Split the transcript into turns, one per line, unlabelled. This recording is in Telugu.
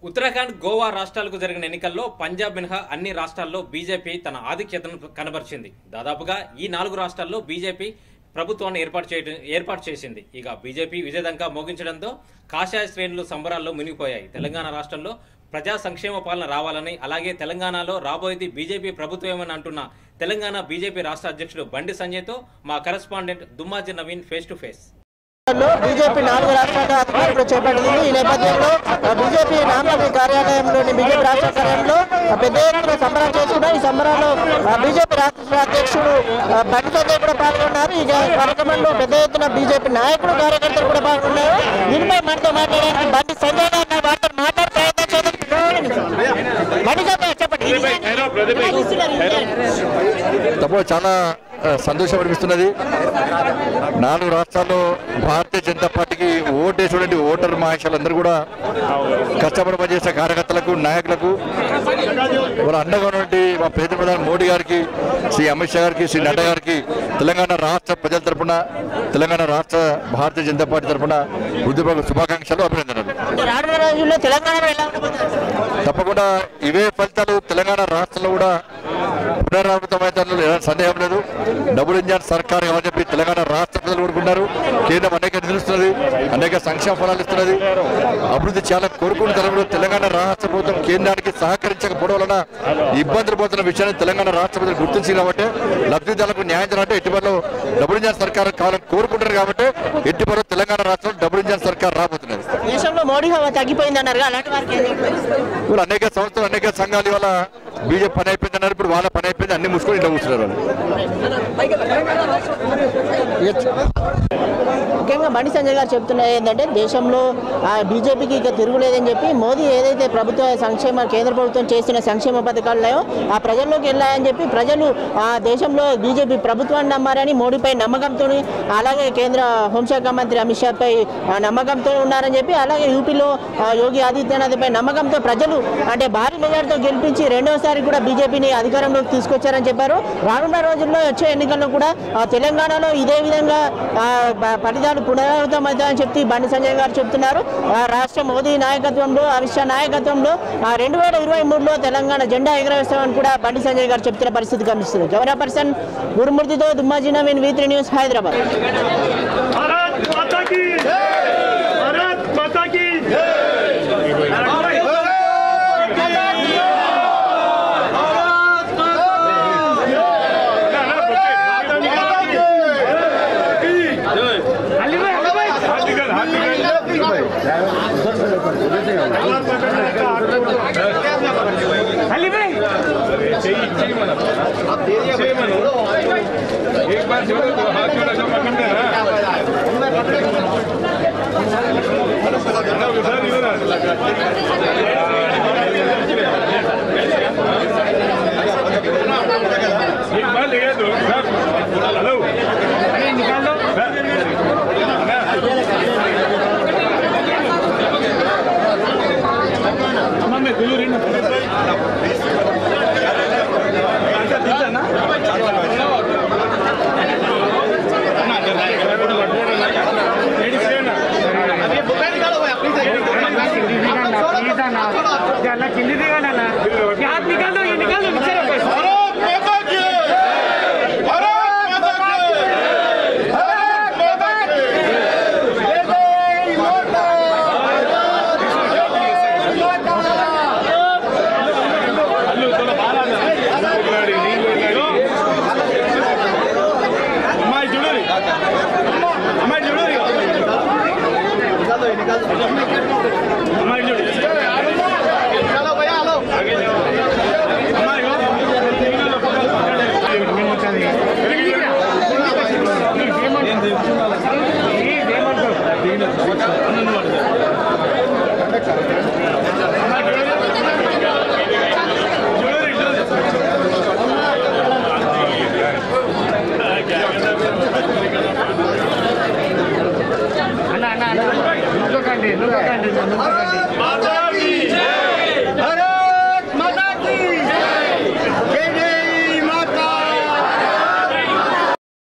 ఉత్తరాఖండ్, గోవా రాష్ట్రాలకు జరిగిన ఎన్నికల్లో పంజాబ్ మినహా అన్ని రాష్ట్రాల్లో బీజేపీ తన ఆధిక్యతను కనబరిచింది. దాదాపుగా ఈ 4 రాష్ట్రాల్లో బీజేపీ ప్రభుత్వాన్ని ఏర్పాటు చేసింది. ఇక బీజేపీ విజయదంకా మోగించడంతో కాషాయ శ్రేణులు సంబరాల్లో మునిగిపోయాయి. తెలంగాణ రాష్ట్రంలో ప్రజా సంక్షేమ పాలన రావాలని, అలాగే తెలంగాణలో రాబోయేది బీజేపీ ప్రభుత్వమని అంటున్న తెలంగాణ బీజేపీ రాష్ట్ర అధ్యక్షుడు బండి సంజయ్తో మా correspondent Dummaji Naveen face to face.
BJP 4 రాష్ట్రాల అధికారులు చేపట్టింది. ఈ నేపథ్యంలో బీజేపీ నాంపల్లి కార్యాలయంలోని బీజేపీ రాష్ట్ర కార్యాలయంలో పెద్ద ఎత్తున సంబరాలు చేసుకున్నారు. ఈ సంబరాల్లో బీజేపీ రాష్ట్ర అధ్యక్షుడు బండి సంజయ్ కూడా పాల్గొన్నారు. ఈ కార్యక్రమంలో పెద్ద ఎత్తున బీజేపీ నాయకులు, కార్యకర్తలు కూడా పాల్గొన్నారు. దీనిపై మనతో మాట్లాడడానికి బండి సంజయ్ గారు మాట్లాడే ప్రయత్నం చేద్దాం.
చాలా సంతోషం అనిపిస్తున్నది. 4 రాష్ట్రాల్లో భారతీయ జనతా పార్టీకి ఓటేసినటువంటి ఓటర్ మహాశయులందరూ కూడా కష్టపడి పనిచేసే కార్యకర్తలకు, నాయకులకు వాళ్ళ అండగా ఉన్నటువంటి మా ప్రధాని మోడీ గారికి, శ్రీ అమిత్ షా గారికి, శ్రీ నడ్డా గారికి తెలంగాణ రాష్ట్ర ప్రజల తరఫున, తెలంగాణ రాష్ట్ర భారతీయ జనతా పార్టీ తరఫున హృదయపూర్వక శుభాకాంక్షలు, అభినందనలు. తప్పకుండా ఇవే ఫలితాలు తెలంగాణ రాష్ట్రంలో కూడా పునరావృతమైతే సందేహం లేదు. డబుల్ ఇంజన్ సర్కార్ ఏమని చెప్పి తెలంగాణ రాష్ట్ర ప్రజలు కోరుకుంటారు. కేంద్రం అనేక నిధులు ఇస్తున్నది, అనేక సంక్షేమ ఫలాలు ఇస్తున్నది, అభివృద్ధి చాలా కోరుకున్న తరంలో తెలంగాణ రాష్ట్ర ప్రభుత్వం కేంద్రానికి సహకరించకపోవడం వలన ఇబ్బందులు పోతున్న విషయాన్ని తెలంగాణ రాష్ట్ర ప్రజలు గుర్తించింది. కాబట్టి లబ్ధిదారులకు న్యాయం చేయాలంటే ఎట్టిపరిలో డబుల్ ఇంజన్ సర్కార్ కావాలని కోరుకుంటారు. కాబట్టి ఎట్టిపరిలో తెలంగాణ రాష్ట్రంలో డబుల్ ఇంజన్ సర్కార్ రాబోతున్నది.
దేశంలో మోడీ హవా తగ్గిపోయింది అన్నారు.
అనేక సంస్థలు, అనేక సంఘాల వల్ల బీజేపీ పని అయిపోయింది అన్నారు. ఇప్పుడు వాళ్ళ పని అయిపోయింది, అన్ని మూసుకొని ఇంట్లో కూర్చున్నారు వాళ్ళు.
ముఖ్యంగా బండి సంజయ్ గారు చెప్తున్నది ఏంటంటే దేశంలో బీజేపీకి ఇక తిరుగులేదని చెప్పి, మోదీ ఏదైతే ప్రభుత్వ కేంద్ర ప్రభుత్వం చేస్తున్న సంక్షేమ పథకాలు ఉన్నాయో ఆ ప్రజల్లోకి వెళ్ళాయని చెప్పి ప్రజలు ఆ దేశంలో బీజేపీ ప్రభుత్వాన్ని నమ్మారని, మోడీపై నమ్మకంతో, అలాగే కేంద్ర హోంశాఖ మంత్రి అమిత్ షాపై నమ్మకంతో ఉన్నారని చెప్పి, అలాగే యూపీలో యోగి ఆదిత్యనాథ్ పై నమ్మకంతో ప్రజలు అంటే భారీ మెజార్టీతో గెలిపించి రెండోసారి కూడా బీజేపీని అధికారంలోకి తీసుకొచ్చారని చెప్పారు. రానున్న రోజుల్లో వచ్చే ఎన్నికల్లో కూడా తెలంగాణలో ఇదే విధంగా ఫలితాలు పునరావృతమవుతాయని చెప్పి బండి సంజయ్ గారు చెప్తున్నారు. రాష్ట్ర మోదీ నాయకత్వంలో, అమిత్ షా నాయకత్వంలో 2023లో తెలంగాణ జెండా ఎగరవేస్తామని కూడా బండి సంజయ్ గారు చెప్తున్న పరిస్థితి కనిపిస్తుంది. కెమెరా పర్సన్ గురుమూర్తితో దుమ్మాజీ నవీన్, V3 న్యూస్, హైదరాబాద్.
एक बार जोड़ो तो हाथ जोड़ा जो पकड़ते हैं ना उधर नहीं होना एक बार ले गए तो हेलो निकाल लो हमारे गुलू रीना हाथ निकाल दो, ये निकाल दो. हमारी